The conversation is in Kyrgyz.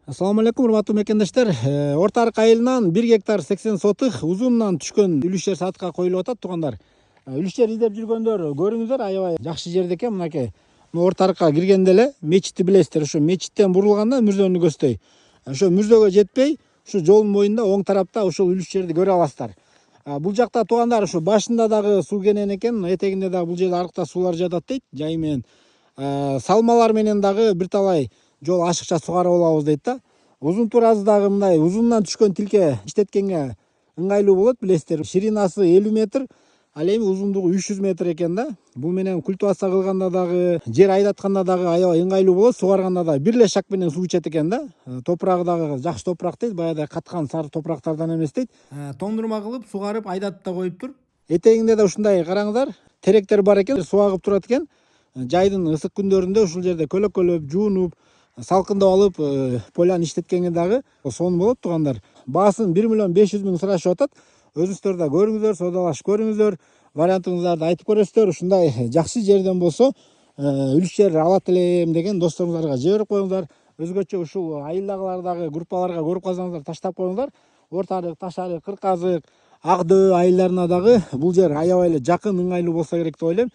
Assalamu алейкум, урматтуу мекендештер. Орто Арка айылынан 1 гектар 80 сотых узунунан түшкөн үлүш жер сатыкка коюлуп атат туугандар. Үлүш жер издеп жүргөндөр көрүңүздөр, аябай жакшы жерде экен. Мынакей Орто Арка киргенде эле мечитти билесиздер. Ошо мечиттен бурулганда мүрзөнү көздөй. Ошо мүрзөгө жетпей, ушу жолдун боюнда оң тарапта ошол үлүш жерди көрө аласыздар. Бул жакта туугандар ушу башында дагы суу кенен экен, этегинде дагы бул жерде арыкта суулар жатат дейт, жай менен. Салмалар менен дагы бир талай жол ашыкча сугарып алабыз дейт да. Узун туразы дагы мындай узундан түшкөн тилке иштеткенге ыңгайлуу болот, билесиздер. Ширинасы 50 метр, ал эми узундугу 300 метр экен да. Бул менен культивация кылганда дагы, жер айдатканда дагы аябай ыңгайлуу болот, сугарганда дагы бир эле шак менен суу ичет экен да. Топурагы дагы жакшы топурак дейт, баягыдай каткан сары топурактардан эмес дейт. Тондурма кылып, сугарып, айдатып да коюптур. Этегинде да ушундай караңыздар, теректер бар экен, суу агып турат экен. Жайдын ысык күндөрүндө ушул жерде көлөкөлөп, жуунуп, салкындап алып, поляны иштеткенге дагы сонун болот туугандар. Баасын 1 миллион 500 миң сурашып атат. Өзүңүздөр да көрүңүздөр, соодалашып көрүңүздөр, вариантыңыздарды айтып көрөсүздөр. Ушундай жакшы жерден болсо, үлүш жер алат элем деген досторуңуздарга жиберип коюңуздар. Өзгөчө ушул айылдагылар дагы группаларга көрүп калсаңыздар, таштап коюңуздар. Орто Арык, Таш Арык, Кырк Азык, Ак Дөбө айылдарына дагы бул жер аябай эле жакын, ыңгайлуу болсо керек деп ойлойм.